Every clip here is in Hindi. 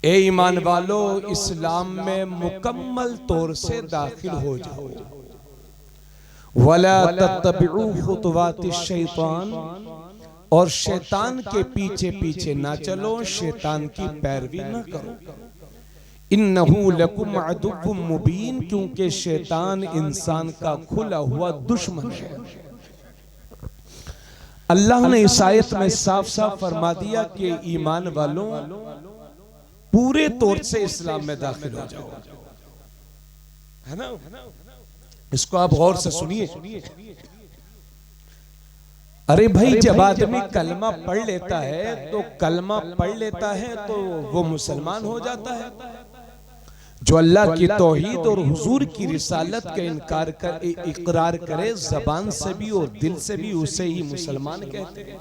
ए ईमान वालो, इस्लाम में मुकम्मल तौर से दाखिल हो जाओ। वला तत्तबिउ खुतवाति शैतान, और शैतान के पीछे पीछे ना चलो, शैतान की पैरवी ना करो। इन्नहु लकुम अदुव्वुम मुबीन, क्योंकि शैतान इंसान का खुला हुआ दुश्मन है। अल्लाह ने इस आयत में साफ साफ फरमा दिया कि ईमान वालों, पूरे तौर से इस्लाम में दाखिल हो जाओ, है ना। इसको आप गौर से सुनिए। अरे भाई, जब आदमी कलमा पढ़ लेता है तो कलमा पढ़ लेता है तो वो मुसलमान हो जाता है। जो अल्लाह की तौहीद और हुजूर की रिसालत का इकरार करे जबान से भी और दिल से भी, उसे ही मुसलमान कहते हैं।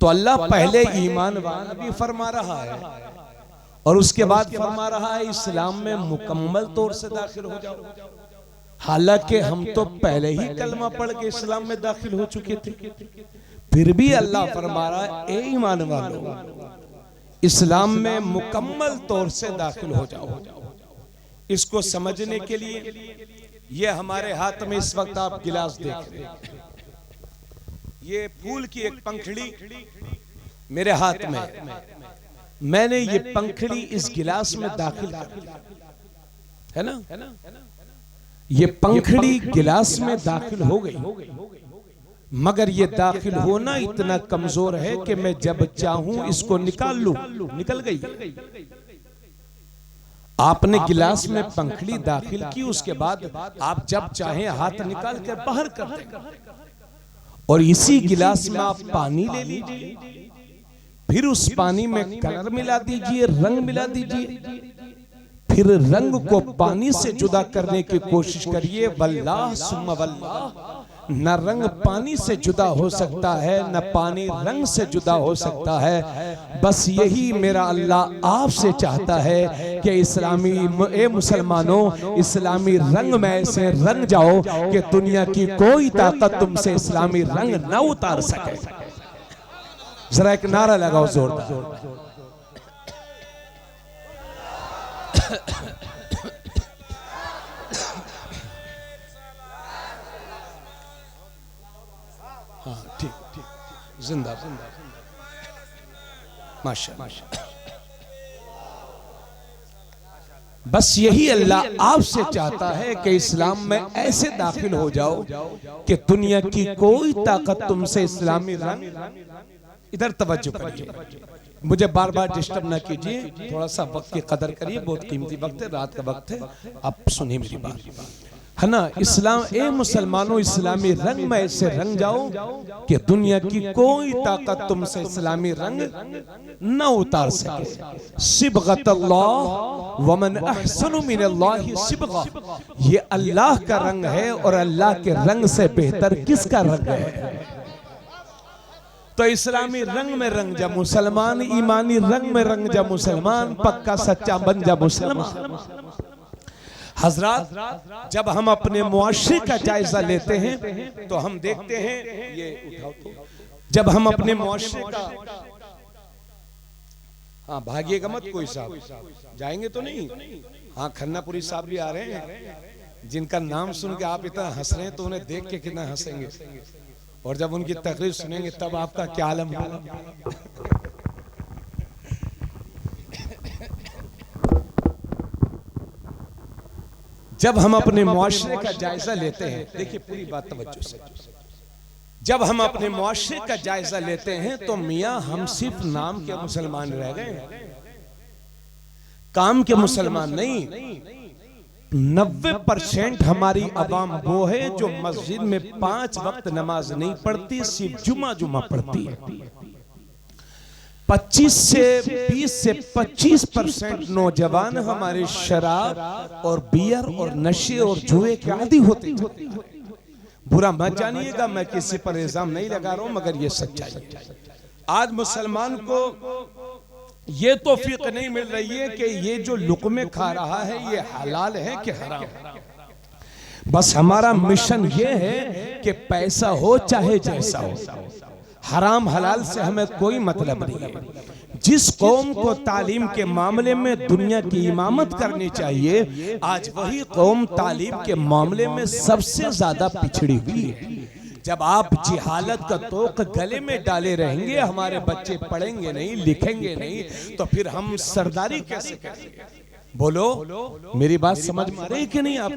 तो अल्लाह पहले ईमान वाला भी फरमा रहा है और उसके बाद फरमा रहा है इस्लाम में मुकम्मल तौर से दाखिल हो जाओ। हालांकि हम तो पहले ही कलमा पढ़ के इस्लाम में दाखिल हो चुके थे, फिर भी अल्लाह फरमा रहा है ए ईमान वालों, इस्लाम में मुकम्मल तौर से दाखिल हो जाओ। इसको समझने के लिए ये हमारे हाथ में इस वक्त आप गिलास देख रहे हैं, ये फूल की एक पंखड़ी मेरे हाथ में, मैंने ये पंखड़ी इस गिलास में दाखिल कर, है ना, ये पंखड़ी गिलास में दाखिल हो गई, मगर ये दाखिल होना इतना कमजोर है कि मैं जब चाहूं इसको निकाल लूं, निकल गई। आपने गिलास में पंखड़ी दाखिल की, उसके बाद आप जब चाहें हाथ निकाल कर बाहर कर दें। और इसी गिलास में आप पानी ले लीजिए, फिर उस पानी में कलर मिला दीजिए, रंग मिला दीजिए, फिर रंग को पानी से जुदा करने की कोशिश करिए। वल्लाह सुम्मा वल्लाह, न रंग पानी से जुदा हो सकता है, न पानी रंग से जुदा हो सकता है। बस यही मेरा अल्लाह आपसे चाहता है कि ए मुसलमानों, इस्लामी रंग में ऐसे रंग जाओ कि दुनिया की कोई ताकत तुमसे इस्लामी रंग न उतार सके। जरा एक नारा लगाओ जोरदार। हाँ, ठीक ठीक, जिंदाबाद, माशाअल्लाह। बस यही अल्लाह आपसे चाहता है कि इस्लाम में ऐसे दाखिल हो जाओ कि दुनिया की कोई ताकत तुमसे इस्लामी रंग। इधर तवज्जो करिए, मुझे बार बार डिस्टर्ब ना कीजिए, थोड़ा सा वक्त की कदर करिए, बहुत कीमती वक्त है, रात का वक्त है, आप सुनिए मेरी बात, है ना। इस्लाम, ए मुसलमानों, इस्लामी रंग में ऐसे रंग जाओ कि दुनिया की कोई ताकत तुमसे इस्लामी रंग न उतार सके। सिबगतल्लाह वमन अहसनु मिनल्लाहि सिबगा, ये अल्लाह का रंग है और अल्लाह के रंग से बेहतर किसका रंग है। तो इस्लामी रंग में रंग जा मुसलमान, ईमानी रंग में रंग जा मुसलमान, पक्का सच्चा बन जा मुसलमान। हजरात, जब हम अपने मुआशरे का जायजा लेते हैं तो हम देखते हैं, ये उठाओ तो, जब हम अपने मुआशरे का, हाँ भागिएगा मत कोई साहब, जाएंगे तो नहीं, हाँ खन्नापुरी साहब भी आ रहे हैं, जिनका नाम सुन के आप इतना हंस रहे हैं तो उन्हें देख के कितना हंसेंगे, और जब उनकी तकरीर सुनेंगे तब आपका क्या आलम होगा। जब हम अपने मुआशरे का जायजा लेते हैं, देखिए पूरी बात तवज्जो से, जब हम अपने मुआशरे का जायजा लेते हैं तो मियां हम सिर्फ नाम के मुसलमान रह गए, काम के मुसलमान नहीं। 90% हमारी अवाम वो है जो मस्जिद में 5 वक्त नमाज नहीं पढ़ती, सिर्फ जुमा पढ़ती है। 20 से 25% नौजवान हमारे शराब और बियर और नशे और जुए के आदी होते हैं। बुरा मत जानिएगा, मैं किसी पर इल्जाम नहीं लगा रहा हूं, मगर ये सच्चाई है। आज मुसलमान को ये तौफीक नहीं मिल रही है कि ये जो लुक़मे खा रहा है ये हलाल है कि हराम। बस हमारा मिशन ये है कि पैसा हो चाहे जैसा हो, हराम हलाल से हमें कोई मतलब नहीं है। जिस कौम को तालीम के मामले में दुनिया की इमामत करनी चाहिए, आज वही कौम तालीम के मामले में सबसे ज्यादा पिछड़ी हुई है। जब आप जिहालत का तोक गले में डाले रहेंगे, हमारे बच्चे पढ़ेंगे नहीं, लिखेंगे नहीं, तो फिर हम सरदारी कैसे करेंगे? बोलो, मेरी बात समझ में आ रही कि नहीं आप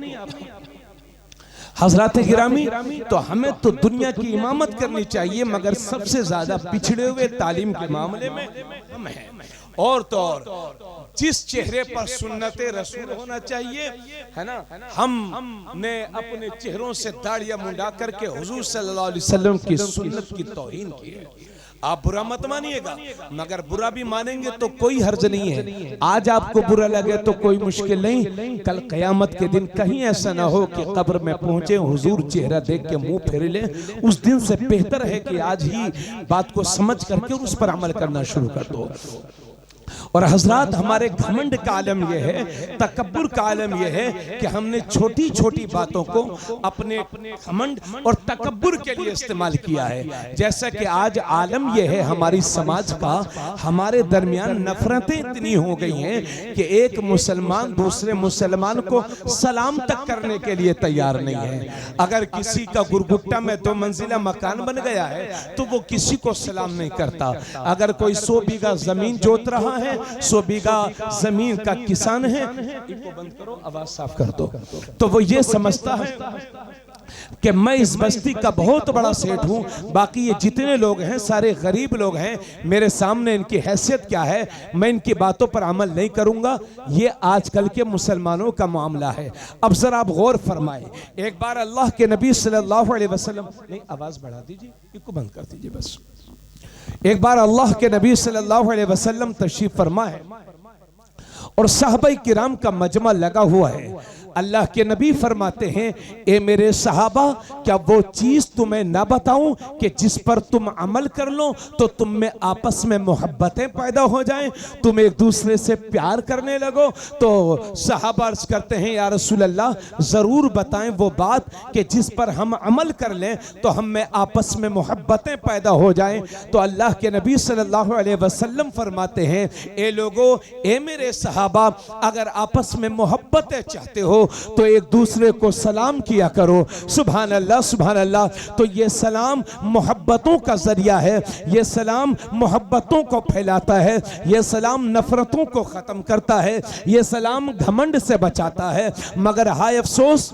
हजरात गिरामी? तो हमें तो दुनिया की इमामत करनी चाहिए, मगर सबसे ज्यादा पिछड़े हुए तालीम के मामले में हम हैं। और तो और जिस चेहरे पर सुन्नते रसूल होना चाहिए, है ना, हमने अपने चेहरों से दाढ़ियां मुंडा करके हुजूर सल्लल्लाहु अलैहि वसल्लम की सुन्नत की तौहीन की है। आप बुरा मत मानिएगा, मगर बुरा भी मानेंगे तो कोई हर्ज नहीं है। आज आपको बुरा लगे तो कोई मुश्किल नहीं, कल कयामत के दिन कहीं ऐसा ना हो कि कब्र में पहुंचे, हुजूर चेहरा देख के मुंह फेर ले। उस दिन से बेहतर है कि आज ही बात को समझ करके उस पर अमल करना शुरू कर दो। और हजरात, हमारे घमंड का आलम यह है, तकब्बुर का आलम यह है कि हमने छोटी छोटी बातों को अपने घमंड और तकब्बुर के लिए इस्तेमाल किया है। जैसा कि आज आलम यह है हमारी समाज का, हमारे दरमियान नफरतें इतनी हो गई हैं कि एक मुसलमान दूसरे मुसलमान को सलाम तक करने के लिए तैयार नहीं है। अगर किसी का गुरगुट्टा में 2 मंजिला मकान बन गया है तो वो किसी को सलाम नहीं करता। अगर कोई 100 बीघा जमीन जोत रहा है, 100 बीघा जमीन का किसान है, इनको बंद करो, आवाज साफ कर दो, तो वो ये समझता है कि मैं इस बस्ती का बहुत बड़ा सेठ हूं, बाकी ये जितने लोग हैं सारे गरीब लोग हैं, मेरे सामने इनकी हैसियत क्या है, मैं इनकी बातों पर अमल नहीं करूंगा। ये आजकल के मुसलमानों का मामला है। अब जरा आप गौर फरमाएं, एक बार अल्लाह के नबी सल्लल्लाहु अलैहि वसल्लम, नहीं आवाज बढ़ा दीजिए, इसको बंद कर दीजिए बस। एक बार अल्लाह के नबी सल्लल्लाहु अलैहि वसल्लम तशरीफ फरमा है और सहाबा किराम का मजमा लगा हुआ है। अल्लाह के नबी फरमाते हैं, ए मेरे सहाबा, क्या वो चीज तुम्हें ना बताऊं कि जिस पर तुम अमल कर लो तो तुम में आपस में मोहब्बतें पैदा हो जाएं, तुम एक दूसरे से प्यार करने लगो। तो सहाबा अर्ज करते हैं, या रसूल अल्लाह, जरूर बताएं वो बात कि जिस पर हम अमल कर लें तो हम में आपस में मोहब्बतें पैदा हो जाएं। तो अल्लाह के नबी सल्लल्लाहु अलैहि वसल्लम फरमाते हैं, ए लोगो, ए मेरे सहाबा, अगर आपस में मोहब्बतें चाहते हो तो एक दूसरे को सलाम किया करो। सुभान अल्लाह, सुभान अल्लाह। तो ये सलाम मोहब्बतों का जरिया है, ये सलाम मोहब्बतों को फैलाता है, ये सलाम नफरतों को खत्म करता है, ये सलाम घमंड से बचाता है। मगर हाय अफसोस,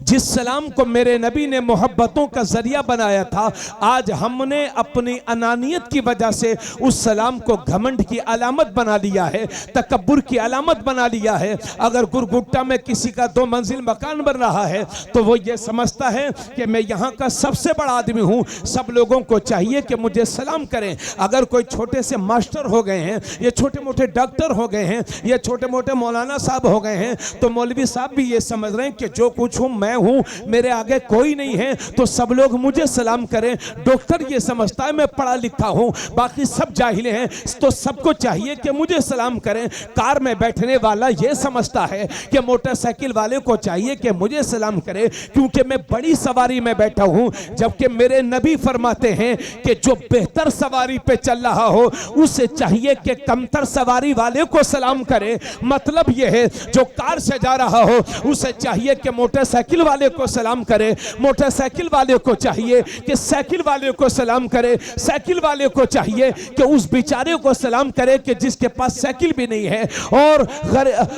जिस सलाम को मेरे नबी ने मोहब्बतों का जरिया बनाया था, आज हमने अपनी अनानियत की वजह से उस सलाम को घमंड की अलामत बना लिया है, तकब्बुर की अलामत बना लिया है। अगर गुरगुट्टा में किसी का 2 मंजिल मकान बन रहा है तो वो ये समझता है कि मैं यहाँ का सबसे बड़ा आदमी हूँ, सब लोगों को चाहिए कि मुझे सलाम करें। अगर कोई छोटे से मास्टर हो गए हैं, ये छोटे मोटे डॉक्टर हो गए हैं, ये छोटे मोटे मौलाना साहब हो गए हैं, तो मौलवी साहब भी ये समझ रहे हैं कि जो कुछ मैं हूं, मेरे आगे कोई नहीं है, तो सब लोग मुझे सलाम करें। डॉक्टर ये समझता है मैं पढ़ा लिखा हूं, बाकी सब जाहिल हैं, तो सबको चाहिए कि मुझे सलाम करें। कार में बैठने वाला ये समझता है कि मोटरसाइकिल वाले को चाहिए कि मुझे सलाम करे, क्योंकि मैं बड़ी सवारी में बैठा हूं। जबकि मेरे नबी फरमाते हैं कि जो बेहतर सवारी पे चल रहा हो उसे चाहिए कि कमतर सवारी वाले को सलाम करे। मतलब यह है, जो कार से जा रहा हो उसे चाहिए कि मोटरसाइकिल वाले को सलाम करे, मोटरसाइकिल वाले को चाहिए कि साइकिल वाले को सलाम करे, साइकिल वाले को चाहिए कि उस बेचारे को सलाम करे कि जिसके पास साइकिल भी नहीं है, और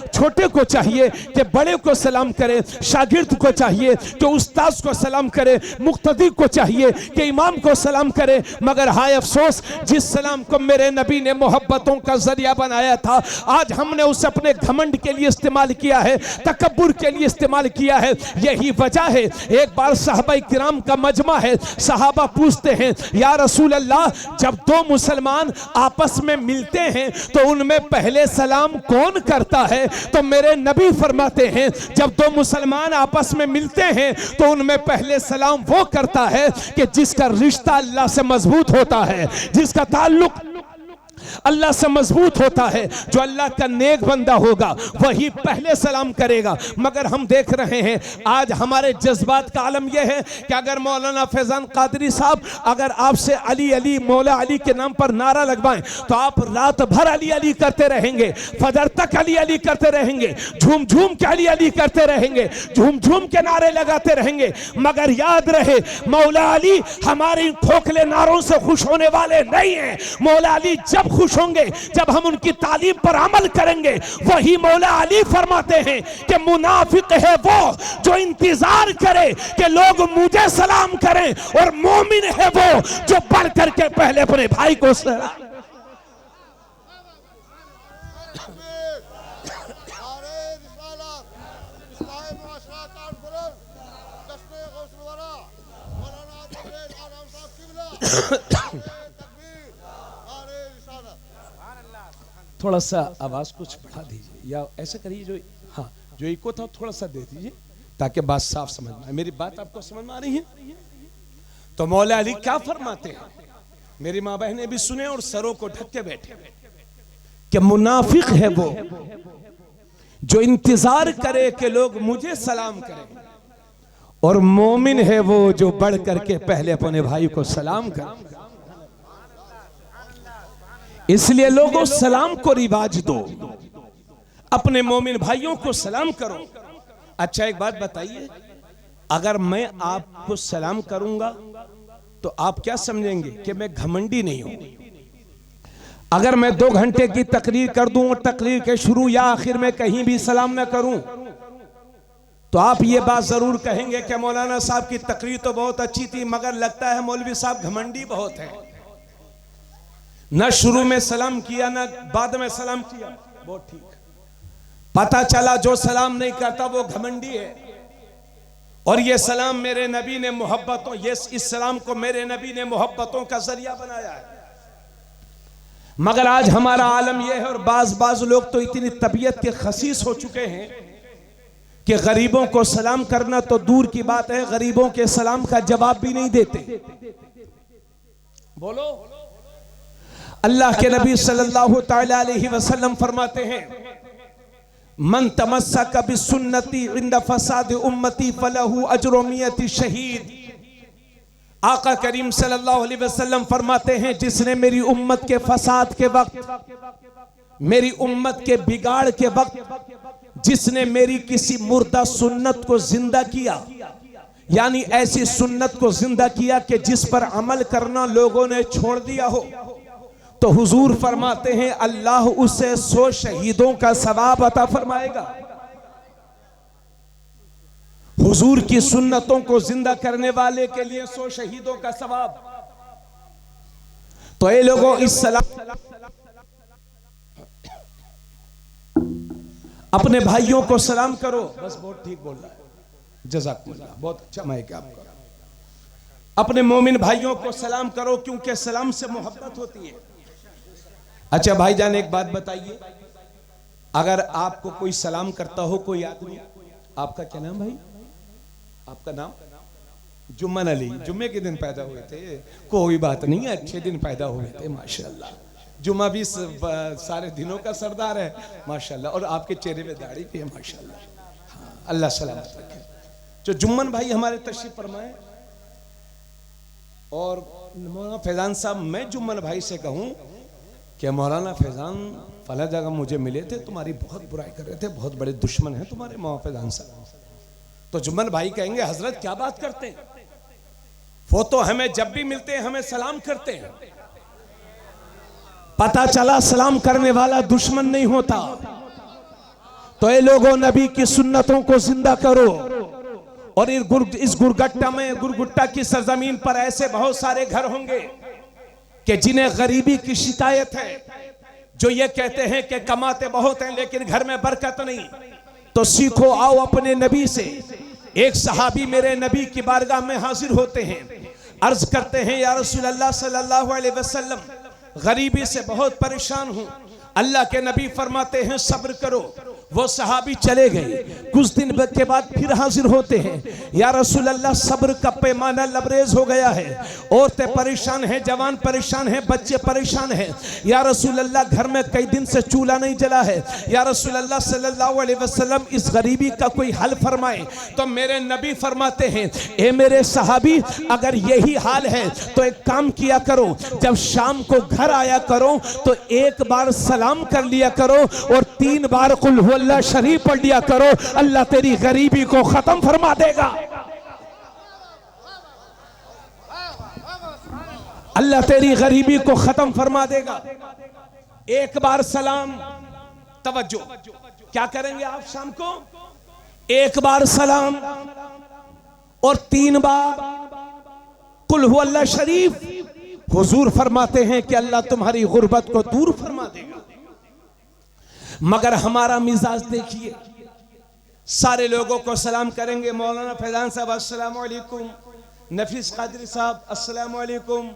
छोटे को चाहिए कि बड़े को सलाम करे, शागिर्द को चाहिए कि उस्ताद को सलाम करे, मुक्तदी को चाहिए कि इमाम को सलाम करे। मगर हाय अफसोस, जिस सलाम को मेरे नबी ने मोहब्बतों का जरिया बनाया था, आज हमने उसे अपने घमंड के लिए इस्तेमाल किया है, तकब्बुर के लिए इस्तेमाल किया है। यही वजह है, एक बार सहाबा किराम का मजमा है, सहाबा पूछते हैं, या रसूल अल्लाह, जब 2 मुसलमान आपस में मिलते हैं तो उनमें पहले सलाम कौन करता है? तो मेरे नबी फरमाते हैं, जब 2 मुसलमान आपस में मिलते हैं तो उनमें पहले सलाम वो करता है कि जिसका रिश्ता अल्लाह से मजबूत होता है, जिसका ताल्लुक अल्लाह से मजबूत होता है। जो अल्लाह का नेक बंदा होगा वही पहले सलाम करेगा। मगर हम देख रहे हैं आज हमारे जज्बात का आलम यह है कि अगर मौलाना फैजान कादरी साहब अगर आपसे अली अली मौला अली के नाम पर नारा लगवाएं तो आप रात भर अली अली करते रहेंगे, फजर तक अली अली करते रहेंगे, झूम झूम के अली अली करते रहेंगे, झूम झूम के नारे लगाते रहेंगे। मगर याद रहे मौला अली हमारे खोखले नारों से खुश होने वाले नहीं हैं। मौला अली जब खुश होंगे जब हम उनकी तालीम पर अमल करेंगे। वही मौला अली फरमाते हैं कि मुनाफिक है वो जो इंतजार करे कि लोग मुझे सलाम करें, और मोमिन है वो जो बढ़ करके पहले अपने भाई को सलाम। थोड़ा सा आवाज कुछ बढ़ा दीजिए या ऐसा करिए जो हाँ जो इको था थोड़ा सा दे दीजिए ताकि बात साफ समझ में आए। मेरी बात आपको समझ में आ रही है? तो मौला अली क्या फरमाते हैं, मेरी माँ बहनें भी सुने और सरों को ढक के बैठे कि मुनाफिक है वो जो इंतजार करे कि लोग मुझे सलाम करें, और मोमिन है वो जो बढ़ करके पहले अपने भाई को सलाम करे। इसलिए लोगों सलाम को रिवाज दो, अपने मोमिन भाइयों को सलाम करो। अच्छा एक बात बताइए, अगर मैं आपको सलाम करूंगा तो आप क्या समझेंगे कि मैं घमंडी नहीं हूं? अगर मैं 2 घंटे की तकरीर कर दूं और तकरीर के शुरू या आखिर में कहीं भी सलाम न करूं तो आप ये बात जरूर कहेंगे कि मौलाना साहब की तकरीर तो बहुत अच्छी थी मगर लगता है मौलवी साहब घमंडी बहुत है, न शुरू में सलाम किया न बाद में सलाम किया। बहुत ठीक, पता चला जो सलाम नहीं करता वो घमंडी है। और ये सलाम मेरे नबी ने मोहब्बतों, ये इस सलाम को मेरे नबी ने मोहब्बतों का जरिया बनाया है। मगर आज हमारा आलम यह है, और बाज लोग तो इतनी तबीयत के खसीस हो चुके हैं कि गरीबों को सलाम करना तो दूर की बात है, गरीबों के सलाम का जवाब भी नहीं देते। बोलो, अल्लाह के नबी सल्लल्लाहु तआला अलैहि वसल्लम फरमाते हैं, मन तमस्सक बिसुन्नती इंद फसाद उम्मती फलहु अज्रु मियति शहीद। आका करीम सल्लल्लाहु अलैहि वसल्लम फरमाते हैं, जिसने मेरी उम्मत के फसाद के वक्त, मेरी उम्मत के बिगाड़ के वक्त, जिसने मेरी किसी मुर्दा सुन्नत को जिंदा किया, यानी ऐसी सुन्नत को जिंदा किया कि जिस पर अमल करना लोगों ने छोड़ दिया हो, तो हुजूर फरमाते हैं अल्लाह उसे 100 शहीदों का सवाब अता फरमाएगा। हुजूर की सुन्नतों को जिंदा करने वाले के लिए 100 शहीदों का सवाब। तो ये लोगों इस सलाम अपने भाइयों को सलाम करो। बस बहुत ठीक बोल रहा है, जज़ाकुमुल्लाह, बहुत अच्छा माइक है आपका। अपने मोमिन भाइयों को सलाम करो क्योंकि सलाम से मोहब्बत होती है। अच्छा भाईजान एक बात बताइए, अगर आपको कोई सलाम करता हो, कोई आदमी, आपका क्या नाम भाई? आपका नाम? जुम्मन अली। जुम्मे के दिन पैदा हुए थे? कोई बात नहीं, अच्छे दिन पैदा हुए थे माशाल्लाह। जुम्मा भी सारे दिनों का सरदार है माशाल्लाह, और आपके चेहरे पे दाढ़ी भी है माशाल्लाह। हाँ, अल्लाह सलामत रखे। जो जुम्मन भाई हमारे तशरीफ फरमाए, और मौलाना फैजान साहब, मैं जुम्मन भाई से कहूं कि मौलाना फैजान फला जगह मुझे मिले थे, तुम्हारी बहुत बुराई कर रहे थे, बहुत बड़े दुश्मन हैं तुम्हारे मौलाना फैजान साहब। तो जुम्मन भाई कहेंगे हजरत क्या बात करते हैं, वो तो हमें जब भी मिलते हैं हमें सलाम करते हैं। पता चला सलाम करने वाला दुश्मन नहीं होता। तो ये लोगों नबी की सुन्नतों को जिंदा करो। और इस गुरगट्टा में, गुरगुट्टा की सरजमीन पर ऐसे बहुत सारे घर होंगे कि जिन्हें गरीबी की शिकायत है, जो ये कहते हैं कि कमाते बहुत हैं लेकिन घर में बरकत नहीं। तो सीखो, आओ अपने नबी से। एक सहाबी मेरे नबी की बारगाह में हाजिर होते हैं, अर्ज करते हैं या रसूल अल्लाह सल्लल्लाहु अलैहि वसल्लम, गरीबी से बहुत परेशान हूं। अल्लाह के नबी फरमाते हैं सब्र करो, वो सहाबी चले गए। कुछ दिन के बाद फिर हाजिर होते हैं, या रसूल अल्लाह सब्र का पैमाना लबरेज हो गया है, औरतें परेशान हैं, जवान परेशान हैं, बच्चे परेशान हैं। या रसूल अल्लाह घर में कई दिन से चूल्हा नहीं जला है। या रसूल अल्लाह सल्लल्लाहु अलैहि वसल्लम इस गरीबी का कोई हल फरमाए। तो मेरे नबी फरमाते हैं, ए मेरे सहाबी, अगर यही हाल है तो एक काम किया करो, जब शाम को घर आया करो तो एक बार सलाम कर लिया करो और 3 बार कुल हुवल्लाह शरीफ पढ़ लिया करो, अल्लाह तेरी गरीबी को खत्म फरमा देगा। अल्लाह तेरी गरीबी को खत्म फरमा देगा। एक बार सलाम, तवज्जो, क्या करेंगे आप शाम को? एक बार सलाम और 3 बार कुल हुवल्लाह शरीफ। हुजूर फरमाते हैं कि अल्लाह तुम्हारी गुर्बत को दूर फरमा देगा। मगर हमारा मिजाज देखिए, सारे लोगों को सलाम करेंगे। मौलाना फैजान साहब अस्सलाम वालेकुम, नफीस कादरी साहब अस्सलाम वालेकुम,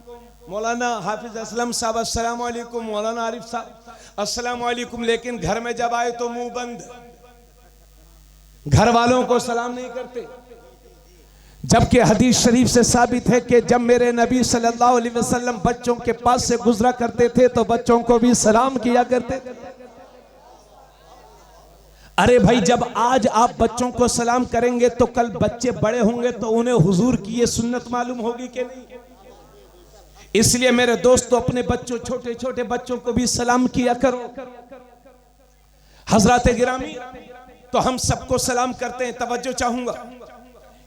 मौलाना हाफिज असलम साहब अस्सलाम वालेकुम, मौलाना आरिफ साहब अस्सलाम वालेकुम। लेकिन घर में जब आए तो मुंह बंद, घर वालों को सलाम नहीं करते। जबकि हदीस शरीफ से साबित है कि जब मेरे नबी सल्लल्लाहु अलैहि वसल्लम बच्चों के पास से गुजरा करते थे तो बच्चों को भी सलाम किया करते थे। अरे भाई, जब आज आप बच्चों को सलाम करेंगे तो कल बच्चे बड़े होंगे तो उन्हें हुजूर की ये सुन्नत मालूम होगी कि नहीं? इसलिए मेरे दोस्तों, अपने बच्चों, छोटे छोटे बच्चों को भी सलाम किया करो। हजरात गिरामी, तो हम सबको सलाम करते हैं, तवज्जो चाहूंगा।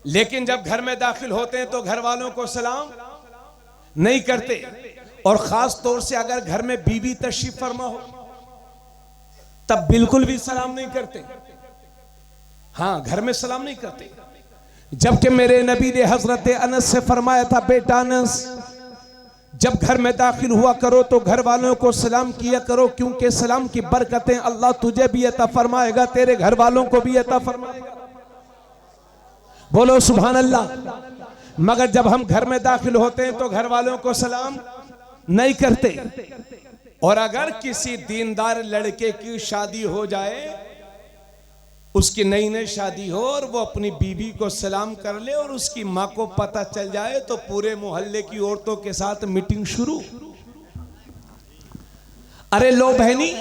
लेकिन जब घर में दाखिल होते हैं तो घर वालों को सलाम नहीं करते, और खास तौर से अगर घर में बीवी तशरीफ फरमा हो तब बिल्कुल भी सलाम नहीं करते। हाँ, घर में सलाम नहीं करते। जबकि मेरे नबी ने हजरत अनस से फरमाया था, बेटा अनस, जब घर में दाखिल हुआ करो तो घर वालों को सलाम किया करो, क्योंकि सलाम की बरकतें अल्लाह तुझे भी अता फरमाएगा, तेरे घर वालों को भी अता फरमाएगा। बोलो सुभान अल्लाह। मगर जब हम घर में दाखिल होते हैं तो घर वालों को सलाम नहीं करते। और अगर किसी दीनदार लड़के की शादी हो जाए, उसकी नई नई शादी हो और वो अपनी बीवी को सलाम कर ले और उसकी माँ को पता चल जाए तो पूरे मोहल्ले की औरतों के साथ मीटिंग शुरू। अरे लो बहनी,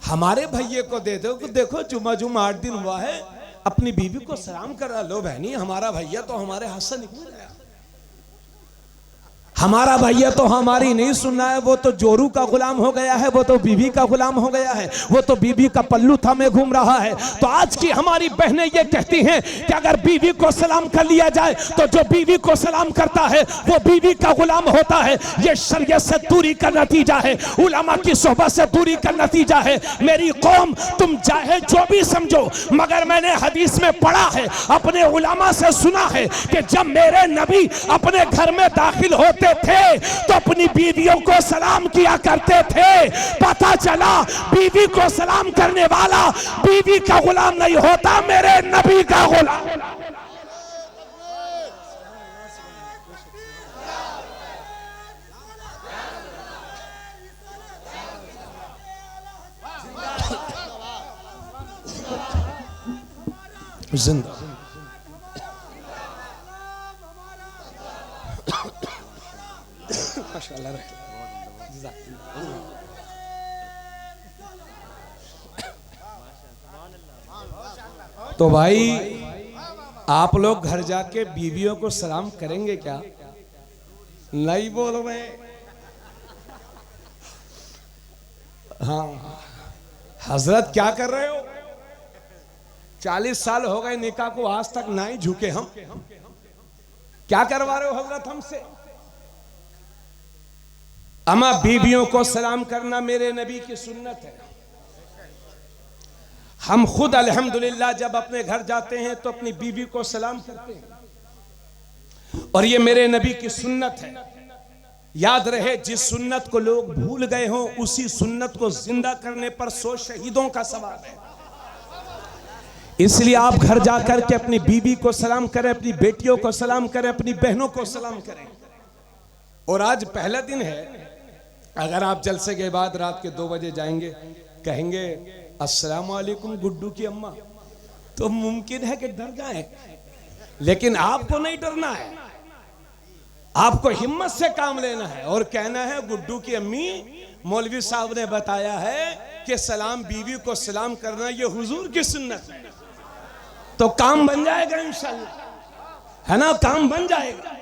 हमारे भैये को दे दो, देखो जुमा 8 दिन हुआ है, अपनी बीवी को सलाम कर रहा। लो बहनी, हमारा भैया तो हमारे हाथ से निकल गया, हमारा भैया तो हमारी नहीं सुनना है, वो तो जोरू का गुलाम हो गया है, वो तो बीवी का गुलाम हो गया है, वो तो बीवी का पल्लू थामे घूम रहा है। तो आज की हमारी बहनें ये कहती हैं कि अगर बीवी को सलाम कर लिया जाए तो जो बीवी को सलाम करता है वो बीवी का गुलाम होता है। ये शरीयत से दूरी का नतीजा है, उलमा की सोहबत से दूरी का नतीजा है। मेरी कौम, तुम चाहे जो भी समझो, मगर मैंने हदीस में पढ़ा है, अपने उलमा से सुना है कि जब मेरे नबी अपने घर में दाखिल होते थे तो अपनी बीवियों को सलाम किया करते थे। पता चला बीवी को सलाम करने वाला बीवी का गुलाम नहीं होता, मेरे नबी का गुलाम। जिंदा माशाअल्लाह। तो भाई, आप लोग घर जाके बीवियों को सलाम करेंगे क्या? नहीं बोल रहे? हाँ हजरत, क्या कर रहे हो? 40 साल हो गए निकाह को, आज तक नहीं झुके हम। क्या करवा रहे हो हजरत हमसे? अमा बीवियों को सलाम करना मेरे नबी की सुन्नत है। हम खुद अल्हम्दुलिल्लाह जब अपने घर जाते हैं तो अपनी बीवी को सलाम करते हैं, और ये मेरे नबी की सुन्नत है। याद रहे, जिस सुन्नत को लोग भूल गए हों उसी सुन्नत को जिंदा करने पर 100 शहीदों का सवाब है। इसलिए आप घर जाकर के अपनी बीवी को सलाम करें, अपनी बेटियों को सलाम करें, अपनी बहनों को सलाम करें। और आज पहला दिन है, अगर आप जलसे के बाद रात के 2 बजे जाएंगे, कहेंगे अस्सलाम वालेकुम गुड्डू की अम्मा, तो मुमकिन है कि डर जाए, लेकिन आपको नहीं डरना है, आपको हिम्मत से काम लेना है और कहना है गुड्डू की अम्मी, मौलवी साहब ने बताया है कि सलाम बीवी को सलाम करना ये हुजूर की सुन्नत है, तो काम बन जाएगा इंशाल्लाह, है ना, काम बन जाएगा।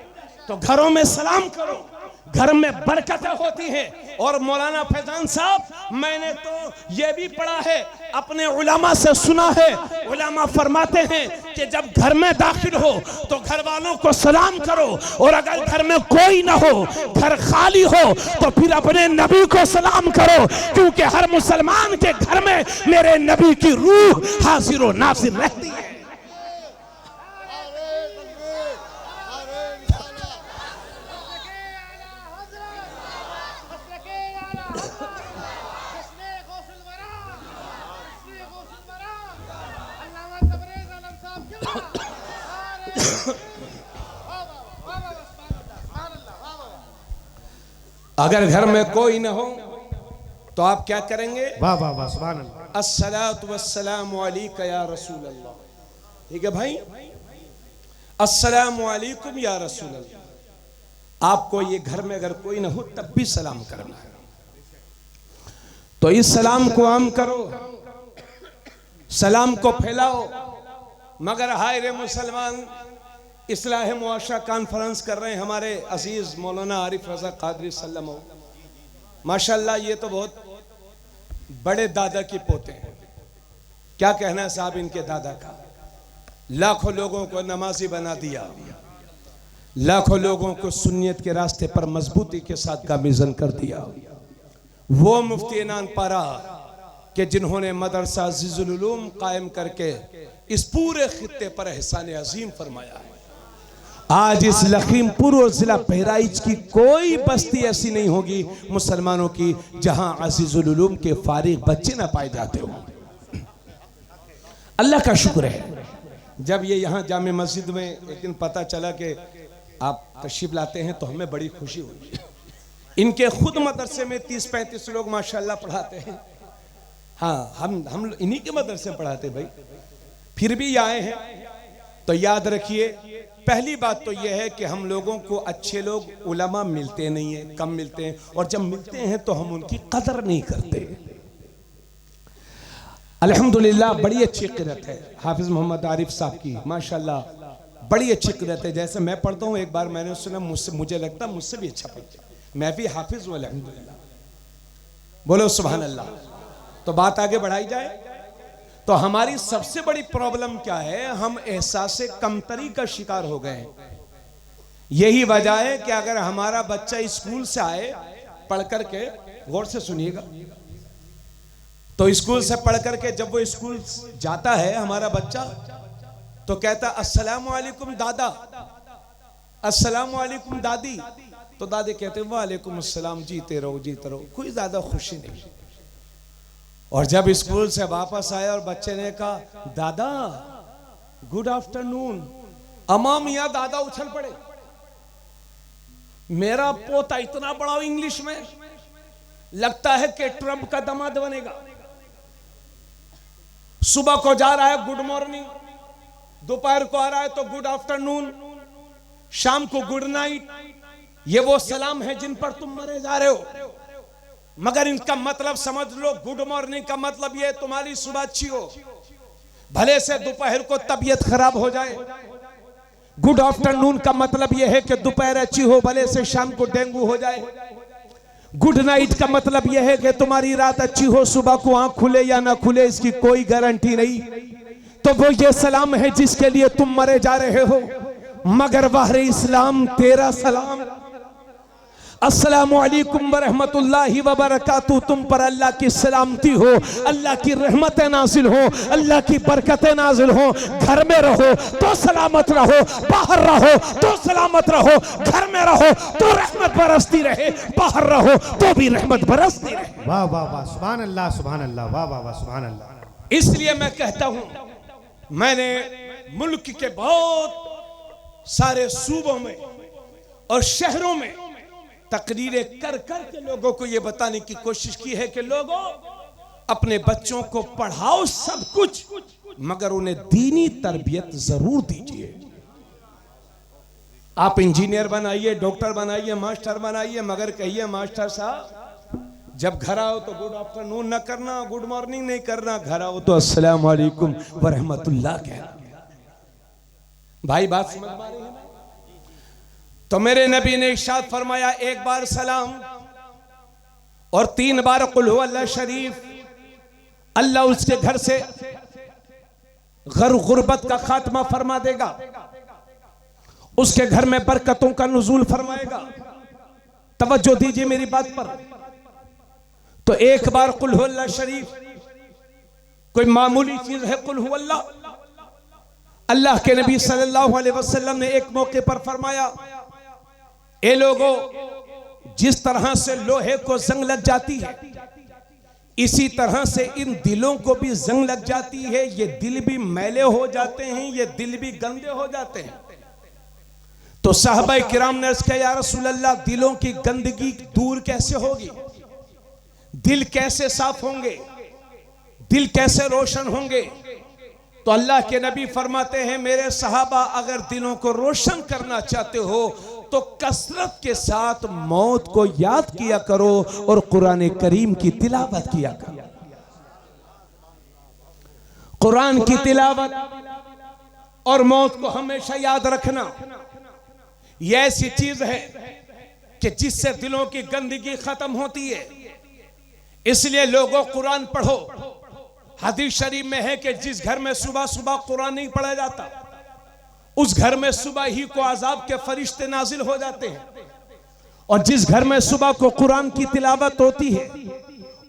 तो घरों में सलाम करो, घर में बरकतें होती हैं। और मौलाना फैजान साहब, मैंने तो ये भी पढ़ा है, अपने उलमा से सुना है, उलमा फरमाते हैं कि जब घर में दाखिल हो तो घर वालों को सलाम करो, और अगर घर में कोई ना हो, घर खाली हो, तो फिर अपने नबी को सलाम करो, क्योंकि हर मुसलमान के घर में मेरे नबी की रूह हाजिर व नाज़िर रहती है। अगर घर में कोई ना हो तो आप क्या करेंगे? वाह वाह वाह, सुभान अल्लाह। अस्सलातु वस्सलामु अलैका या रसूल अल्लाह। ठीक है भाई, अस्सलामु अलैकुम या रसूल अल्लाह। आपको ये घर में अगर कोई ना हो तब भी सलाम करना है, तो इस सलाम को आम करो, सलाम को फैलाओ। मगर हाय रे मुसलमान, इस्लाह मुआशरा कॉन्फ्रेंस कर रहे हैं हमारे अजीज मौलाना आरिफ रजा कादरी सल्लम, माशाल्लाह ये तो बहुत बड़े दादा की पोते हैं। क्या कहना है साहब इनके दादा का? लाखों लोगों को नमाजी बना दिया, लाखों लोगों को सुन्नियत के रास्ते पर मजबूती के साथ गामिज़न कर दिया। वो मुफ्ती नानपारा कि जिन्होंने मदरसा अज़ीज़ुल उलूम कायम करके इस पूरे खित्ते पर एहसान अजीम फरमाया है। आज इस लखीमपुर और जिला बहराइच की कोई बस्ती ऐसी नहीं होगी मुसलमानों की जहां अज़ीज़ुल उलूम के फारिग बच्चे ना पाए जाते हो। अल्लाह का शुक्र है, जब ये यहाँ जामे मस्जिद में एक दिन पता चला कि आप तशरीफ लाते हैं तो हमें बड़ी खुशी हुई। इनके खुद मदरसे में 30-35 लोग माशाल्लाह पढ़ाते हैं। हाँ, हम इन्हीं के मदरसे में पढ़ाते भाई, फिर भी आए हैं। तो याद रखिए, पहली बात तो यह है कि हम लोगों को अच्छे लोग उलमा मिलते नहीं है, कम मिलते हैं, और जब मिलते हैं तो हम उनकी कदर नहीं करते। अल्हम्दुलिल्लाह बड़ी अच्छी क़िरात है हाफिज मोहम्मद आरिफ साहब की, माशाल्लाह बड़ी अच्छी क़िरात है। जैसे मैं पढ़ता हूँ, एक बार मैंने सुना, मुझे लगता मुझसे भी अच्छा पढ़ता, मैं भी हाफिज हूँ अल्हम्दुलिल्लाह। बोलो सुभान अल्लाह। तो बात आगे बढ़ाई जाए तो हमारी सबसे बड़ी प्रॉब्लम क्या है? हम एहसास कमतरी का शिकार हो गए। यही वजह है कि अगर हमारा बच्चा स्कूल से आए पढ़ करके, गौर से सुनिएगा, तो स्कूल से पढ़ करके जब वो स्कूल जाता है हमारा बच्चा, तो कहता अस्सलामु अलैकुम दादा, अस्सलामु अलैकुम दादी। तो दादी कहते वालेकुम अस्सलाम, जीते रहो जीते रहो, कोई ज्यादा खुशी नहीं। और जब स्कूल से वापस आया और बच्चे ने कहा दादा गुड आफ्टरनून, अम्मा मियां दादा उछल पड़े। मेरा पोता इतना बड़ा इंग्लिश में लगता है कि ट्रम्प का दामाद बनेगा। सुबह को जा रहा है गुड मॉर्निंग, दोपहर को आ रहा है तो गुड आफ्टरनून, शाम को गुड नाइट। ये वो सलाम है जिन पर तुम मरे जा रहे हो। मगर इनका मतलब समझ लो, गुड मॉर्निंग का मतलब ये तुम्हारी सुबह अच्छी हो, भले से दोपहर को तबीयत खराब हो जाए। गुड आफ्टरनून का मतलब ये है कि दोपहर अच्छी हो, भले से शाम को डेंगू हो जाए। गुड नाइट का मतलब यह है कि तुम्हारी रात अच्छी हो, सुबह को आंख खुले या ना खुले इसकी कोई गारंटी नहीं। तो वो ये सलाम है जिसके लिए तुम मरे जा रहे हो। मगर वाहरे इस्लाम तेरा सलाम, अस्सलामु अलैकुम व रहमतुल्लाहि व बरकातुहू, तुम पर अल्लाह की सलामती हो, अल्लाह की रहमतें नाजिल हो, अल्लाह की बरकतें नाजिल हो। घर में रहो तो सलामत रहो, बाहर रहो तो सलामत रहो। घर में रहो तो रहमत बरसती रहे, बाहर रहो तो भी रहमत बरसती रहे। वाह वाह वाह, सुभान अल्लाह सुभान अल्लाह, वाह वाह वाह, सुभान अल्लाह। इसलिए मैं कहता हूं, मैंने मुल्क के बहुत सारे सूबों में और शहरों में तकरीरें कर कर के लोगों को यह बताने की कोशिश की है कि लोगों, अपने बच्चों को पढ़ाओ सब कुछ, मगर उन्हें दीनी तरबियत जरूर दीजिए। आप इंजीनियर बनाइए, डॉक्टर बनाइए, मास्टर बनाइए, मगर कहिए मास्टर साहब जब घर आओ तो गुड आफ्टरनून न करना, गुड मॉर्निंग नहीं करना, घर आओ तो अस्सलाम वालेकुम व रहमतुल्लाह कहना। भाई बात समझ में आ रही है ना? तो मेरे नबी ने इरशाद फरमाया, एक बार सलाम और 3 बार कुल हु अल्लाह शरीफ, अल्लाह उसके घर से गुर्बत का खात्मा फरमा देगा, उसके घर में बरकतों का नुज़ूल फरमाएगा। तवज्जो दीजिए मेरी बात पर। तो एक बार कुल हु अल्लाह शरीफ कोई मामूली चीज है? कुल हु अल्लाह, अल्लाह के नबी सल्लल्लाहु अलैहि वसल्लम ने एक मौके पर फरमाया, ए लोगों, जिस तरह से लोहे को जंग लग जाती है, इसी तरह से इन दिलों को भी जंग लग जाती है। ये दिल भी मैले हो जाते हैं, ये दिल भी गंदे हो जाते हैं। तो साहबा किराम ने अर्ज़ किया, या रसूल अल्लाह, दिलों की गंदगी दूर कैसे होगी? दिल कैसे साफ होंगे? दिल कैसे रोशन होंगे? तो अल्लाह के नबी फरमाते हैं, मेरे सहाबा, अगर दिलों को रोशन करना चाहते हो तो कसरत के साथ मौत को याद किया करो और कुरान करीम की तिलावत किया करो। कुरान की तिलावत और मौत को हमेशा याद रखना, यह ऐसी चीज है कि जिससे दिलों की गंदगी खत्म होती है। इसलिए लोगों, कुरान पढ़ो। हदीस शरीफ में है कि जिस घर में सुबह सुबह कुरान नहीं पढ़ा जाता, उस घर में सुबह ही को अजाब के फरिश्ते नाजिल हो जाते हैं। और जिस घर में सुबह को कुरान की तिलावत होती है,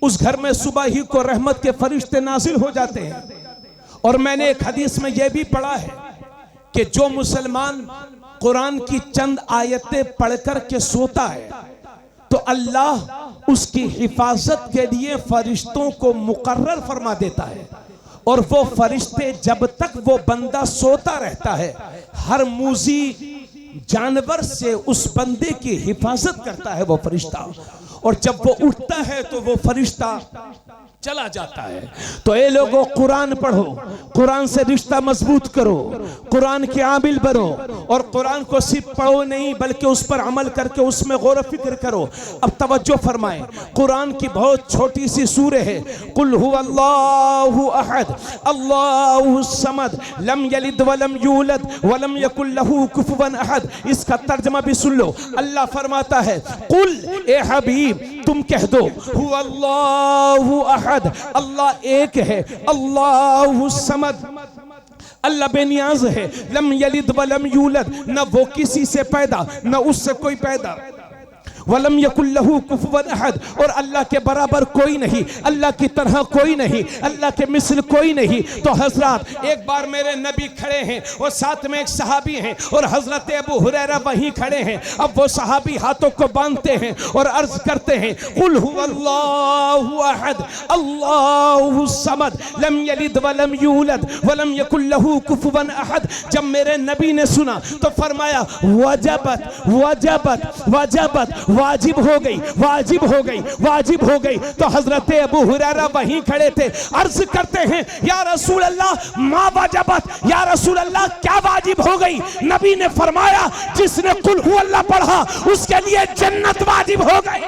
उस घर में सुबह ही को रहमत के फरिश्ते नाजिल हो जाते हैं। और मैंने एक हदीस में यह भी पढ़ा है कि जो मुसलमान कुरान की चंद आयतें पढ़कर के सोता है, तो अल्लाह उसकी हिफाजत के लिए फरिश्तों को मुकर्रर फरमा देता है। और वो फरिश्ते जब तक वो बंदा सोता रहता है, हर मूजी जानवर से उस बंदे की हिफाजत करता है वो फरिश्ता। और जब वो उठता है तो वो फरिश्ता चला जाता है। तो ये लोगों, कुरान पढ़ो, कुरान से रिश्ता मजबूत करो, कुरान के आमिल बनो। और कुरान को सिर्फ पढ़ो नहीं, बल्कि उस पर अमल करके उसमें गौर फिक्र करो। अब तवज्जो फरमाएं, कुरान की बहुत छोटी सी सूरह है, कुल हु अल्लाहु अहद अल्लाहु समद लम यलिद वलम यूलद वलम यकुल लहू कुफुवन अहद। इसका तर्जमा भी सुन लो। अल्लाह फरमाता है, कुल, ए हबीब तुम कह दो, हु अल्लाहु अहद, अल्लाह एक है, अल्लाहु समद, अल्लाह बेनियाज है, लम यलिद वलम यूलद, न वो किसी से पैदा न उससे कोई पैदा, वलम यकुल लहू कुफुवन अहद, और अल्लाह के बराबर कोई नहीं, अल्लाह की तरह कोई नहीं, अल्लाह के मिसल कोई नहीं। तो हजरत, एक बार मेरे नबी खड़े हैं और साथ में एक सहाबी हैं और हजरत अबू हुरैरा वहीं खड़े हैं। अब वो सहाबी हाथों को बांधते हैं और अर्ज करते हैं, कुल हु अल्लाहु अहद अल्लाहु समद लम यलिद वलम यूलद वलम यकुल लहू कुफुवन अहद। जब मेरे नबी ने सुना तो फरमाया, वजबत वजबत वजबत, वाजिब हो गई, वाजिब हो गई, वाजिब हो गई। तो हजरत अबू हुरैरा वहीं खड़े थे, अर्ज करते हैं, या रसूल अल्लाह मा वाजबत, या रसूल अल्लाह क्या वाजिब हो गई? नबी ने फरमाया, जिसने कुल हु अल्लाह पढ़ा उसके लिए जन्नत वाजिब हो गई।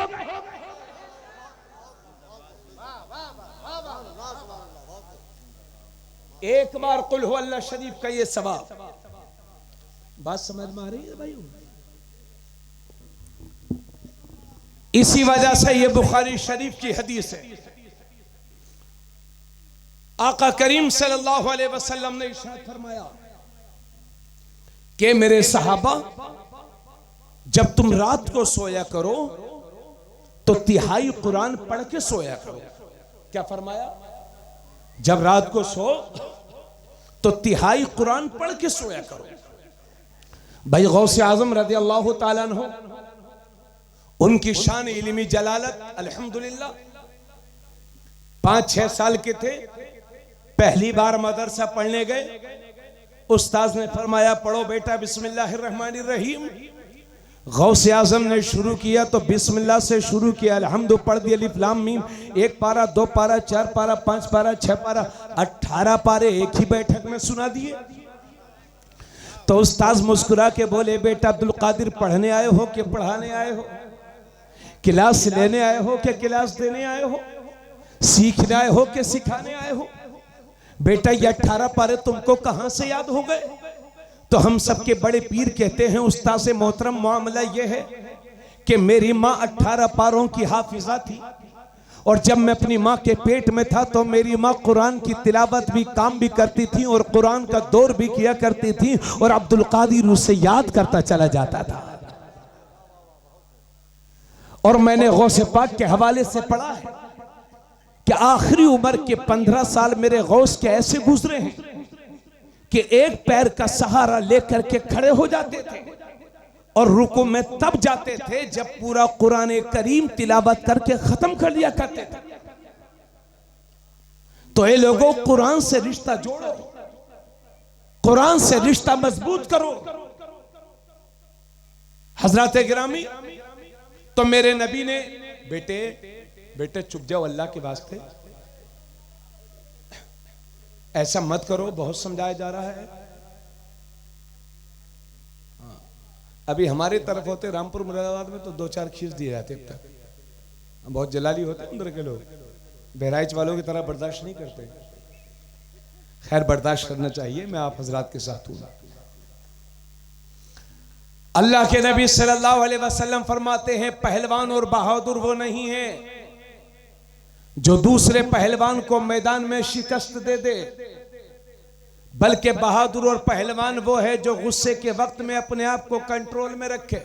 एक बार कुल हु अल्लाह शरीफ का ये सवाब, बात समझ में आ रही है भाई? इसी वजह से ये बुखारी शरीफ की हदीस है। आका करीम सल्लल्लाहु अलैहि वसल्लम ने इरशाद फरमाया कि मेरे सहाबा, जब तुम रात को सोया करो तो तिहाई कुरान पढ़ के सोया करो। क्या फरमाया? जब रात को सो तो तिहाई कुरान पढ़ के सोया करो। भाई गौसे आजम रज़ी अल्लाह ताला अन्हु, उनकी शान इल्मी जलालत अल्हम्दुलिल्लाह, 5-6 साल के थे, पहली बार मदरसा पढ़ने गए। उस्ताद ने फरमाया, पढ़ो बेटा बिस्मिल्लाहिर्रहमानिर्रहीम। गौसे आजम ने शुरू किया तो बिस्मिल्लाह से शुरू किया, अल्हम्दु पढ़ दिया, अलिफ लाम मीम, 1 पारा 2 पारा 4 पारा 5 पारा 6 पारा 18 पारे एक ही बैठक में सुना दिए। तो उस्ताद मुस्कुरा के बोले, बेटा अब्दुल कादिर पढ़ने आए हो कि पढ़ाने आए हो, क्लास लेने आए हो कि क्लास देने आए हो, सीखने आए हो कि सिखाने आए हो? बेटा ये 18 पारे तुमको कहां से याद हो गए? तो हम सबके बड़े पीर कहते हैं, उस्ताद से मोहतरम मामला यह है कि मेरी माँ 18 पारों की हाफिजा थी, और जब मैं अपनी माँ के पेट में था तो मेरी माँ कुरान की तिलावत भी काम भी करती थी और कुरान का दौर भी किया करती थी, और अब्दुल कादिर उसे याद करता चला जाता था। और मैंने गौसे पाक के हवाले से पढ़ा है कि आखिरी उम्र के 15 साल मेरे गौस के ऐसे गुजरे हैं कि एक पैर का सहारा लेकर के खड़े हो जाते थे और रुकू में तब जाते थे जब पूरा कुरान करीम तिलावत करके खत्म कर लिया करते थे। तो ये लोगों, कुरान से रिश्ता जोड़ो, कुरान से रिश्ता मजबूत करो। हजरत गिरामी, तो मेरे नबी ने, बेटे बेटे चुप जाओ अल्लाह के वास्ते, ऐसा मत करो, बहुत समझाया जा रहा है। अभी हमारी तरफ होते रामपुर मुरादाबाद में तो 2-4 खींच दिए जाते, अब तक बहुत जलाली होते अंदर के लोग, बहराइच वालों की तरह बर्दाश्त नहीं करते। खैर बर्दाश्त करना चाहिए, मैं आप हजरात के साथ हूं। अल्लाह के नबी सल्लल्लाहु अलैहि वसल्लम फरमाते हैं, पहलवान और बहादुर वो नहीं है जो दूसरे पहलवान को मैदान में शिकस्त दे दे, बल्कि बहादुर और पहलवान वो है जो गुस्से के वक्त में अपने आप को कंट्रोल में रखे।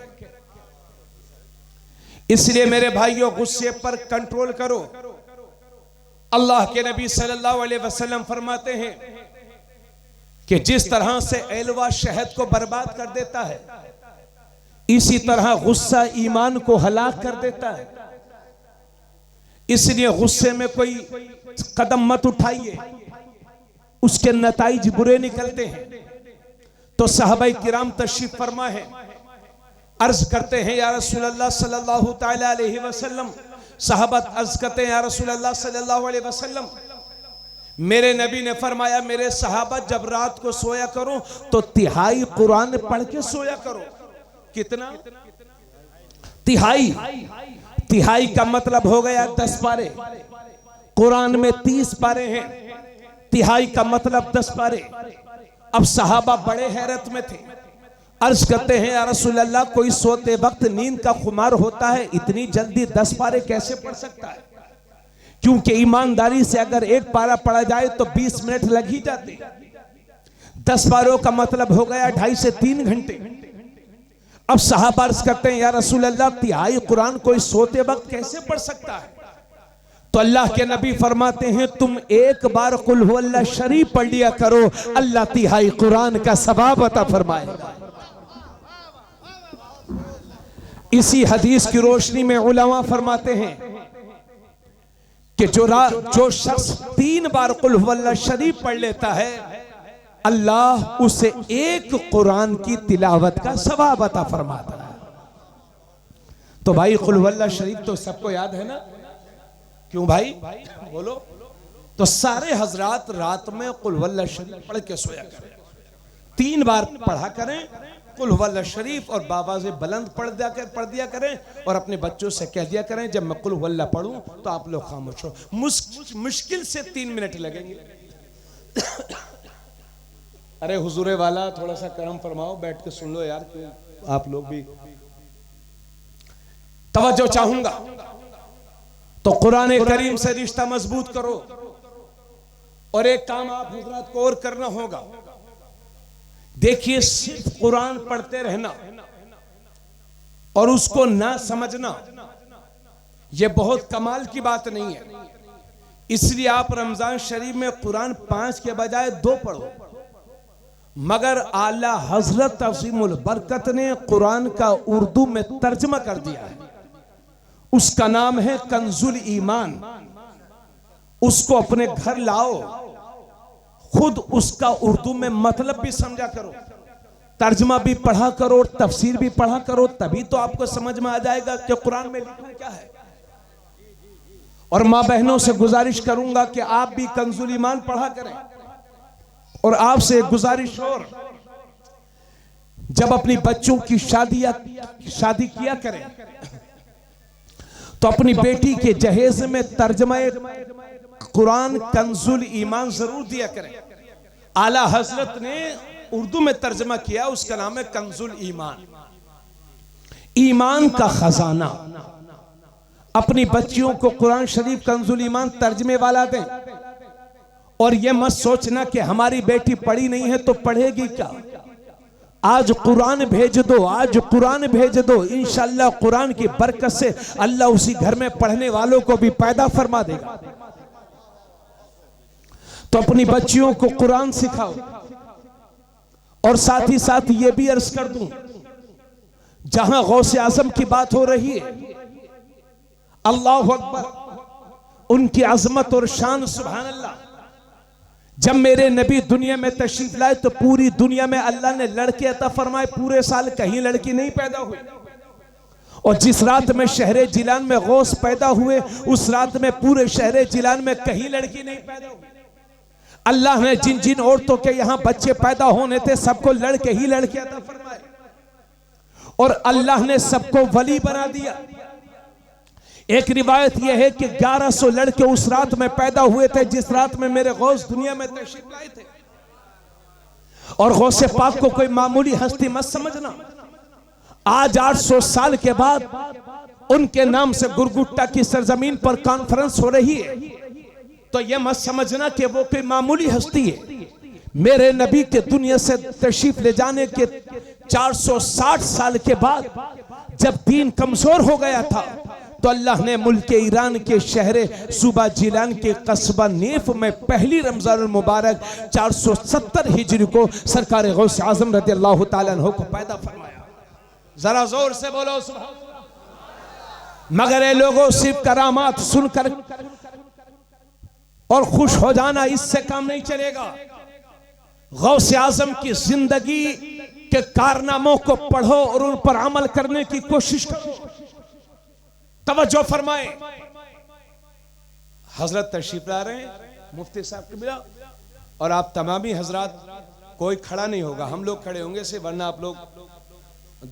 इसलिए मेरे भाइयों, गुस्से पर कंट्रोल करो। अल्लाह के नबी सल्लल्लाहु अलैहि वसल्लम फरमाते हैं कि जिस तरह से एलवा शहद को बर्बाद कर देता है, इसी तरह गुस्सा ईमान को हलाक कर देता है। इसलिए गुस्से में कोई कदम मत उठाइए, उसके नताइज बुरे निकलते हैं। तो सहाबाई किराम तशरीफ फरमा है, अर्ज करते हैं या रसूल अल्लाह सल्लल्लाहु ताला अलैहि वसल्लम, सहाबत अर्ज करते हैं या रसूल अल्लाह सल्लल्लाहु अलैहि वसल्लम, मेरे नबी ने फरमाया, मेरे सहाबत जब रात को सोया करो तो तिहाई कुरान पढ़ के सोया करो। कितना? तिहाई। तिहाई का मतलब हो गया 10 पारे। कुरान में 30 पारे हैं, तिहाई का मतलब 10 पारे। अब सहाबा बड़े हैरत में थे, अर्ज करते हैं या रसूल अल्लाह, कोई सोते वक्त नींद का खुमार होता है, इतनी जल्दी 10 पारे कैसे पढ़ सकता है? क्योंकि ईमानदारी से अगर एक पारा पढ़ा जाए तो 20 मिनट लग ही जाते। 10 पारों का मतलब हो गया 2.5 से 3 घंटे। अब सहाबा अर्ज करते हैं या रसूल अल्लाह, तिहाई कुरान कोई सोते वक्त कैसे पढ़ सकता है? तो अल्लाह के नबी फरमाते हैं, तुम एक बार कुल हु अल्लाह शरीफ पढ़ लिया करो, अल्लाह तिहाई कुरान का सवाब अता फरमाएगा। इसी हदीस की रोशनी में उलमा फरमाते हैं कि जो शख्स 3 बार कुल हु अल्लाह शरीफ पढ़ लेता है, अल्लाह उसे एक कुरान की तिलावत का सवाब अता फरमाता है। तो भाई कुल हु अल्लाह शरीफ तो सबको याद है ना? क्यों भाई बोलो? तो सारे हजरात रात में कुल हु अल्लाह शरीफ पढ़ के सोया करें, 3 बार पढ़ा करें कुल हु अल्लाह शरीफ, और बाबा से बुलंद पढ़ दिया करें, और अपने बच्चों से कह दिया करें जब मैं कुल हु अल्लाह पढ़ूं तो आप लोग खामोश हो। मुश्किल से 3 मिनट लगेंगे। अरे हुजूरे वाला थोड़ा सा करम फरमाओ, बैठ के सुन लो यार, आप लोग भी तवज्जो चाहूंगा। तो कुरान करीम से रिश्ता मजबूत करो। और एक काम आप हजरात को और करना होगा, देखिए, सिर्फ कुरान पढ़ते रहना और उसको ना समझना यह बहुत कमाल की बात नहीं है। इसलिए आप रमजान शरीफ में कुरान 5 के बजाय 2 पढ़ो। मगर आला हजरत अज़ीमुल बरकत ने कुरान का उर्दू में तर्जमा कर दिया है, उसका नाम है कंजुल ईमान। उसको अपने घर लाओ, खुद उसका उर्दू में मतलब भी समझा करो। तर्जमा भी पढ़ा करो और तफसीर भी पढ़ा करो, तभी तो आपको समझ में आ जाएगा कि कुरान में लिखा क्या है। और मां बहनों से गुजारिश करूंगा कि आप भी कंजुल ईमान पढ़ा करें। और आपसे गुजारिश और, जब अपनी बच्चों की शादी किया करें तो अपनी बेटी के जहेज में तर्जमा कुरान कंजुल ईमान जरूर दिया करें। आला हजरत ने उर्दू में तर्जमा किया, उसका नाम है कंजुल ईमान, ईमान का खजाना। अपनी बच्चियों को कुरान शरीफ कंजुल ईमान तर्जमे वाला दें। और यह मत सोचना कि हमारी बेटी पढ़ी नहीं है तो पढ़ेगी क्या। आज कुरान भेज दो, आज कुरान भेज दो, इंशाअल्लाह कुरान की बरकत से अल्लाह उसी घर में पढ़ने वालों को भी पैदा फरमा देगा। तो अपनी बच्चियों को कुरान सिखाओ। और साथ ही साथ ये भी अर्ज कर दूं, जहां गौसे आजम की बात हो रही है, अल्लाह अकबर, उनकी अजमत और शान, सुभान अल्लाह। जब मेरे नबी दुनिया में तशरीफ लाए तो पूरी दुनिया में अल्लाह ने लड़के अता फरमाए, पूरे साल कहीं लड़की नहीं पैदा हुई। और जिस रात में शहर जिलान में गौस पैदा हुए, उस रात में पूरे शहर जिलान में कहीं लड़की नहीं पैदा हुई। अल्लाह ने जिन जिन औरतों के यहां बच्चे पैदा होने थे सबको लड़के ही लड़के अता फरमाए। और अल्लाह ने सबको वली बना दिया। एक रिवायत यह है कि 1100 लड़के उस रात में पैदा हुए थे जिस रात में मेरे गौस दुनिया में तशरीफ लाए थे। और गौसे पाक को कोई मामूली हस्ती मत समझना। आज 800 साल के बाद उनके नाम से गुरगुट्टा की सरजमीन पर कॉन्फ्रेंस हो रही है, तो यह मत समझना कि वो कोई मामूली हस्ती है। मेरे नबी के दुनिया से तशरीफ ले जाने के 460 साल के बाद जब दीन कमजोर हो गया था, तो अल्लाह ने मुल्क ईरान के शहर सूबा जिलान के कस्बा नेफ में पहली रमजान मुबारक 470 हिजरी को सरकार गौस आजम रज़ी अल्लाह ताला अन्हु को पैदा फरमाया। जरा जोर से बोलो सुभान अल्लाह। मगर ये लोगों सिर्फ करामात सुनकर और खुश हो जाना, इससे काम नहीं चलेगा। गौस आजम की जिंदगी के कारनामों को पढ़ो और उन पर अमल करने की कोशिश करो। तवज्जो फरमाए। हजरत तशरीफ ला रहे हैं, मुफ्ती साहब के मिला, और आप तमामी हजरात, कोई खड़ा नहीं होगा, हम लोग खड़े होंगे से, वरना आप लोग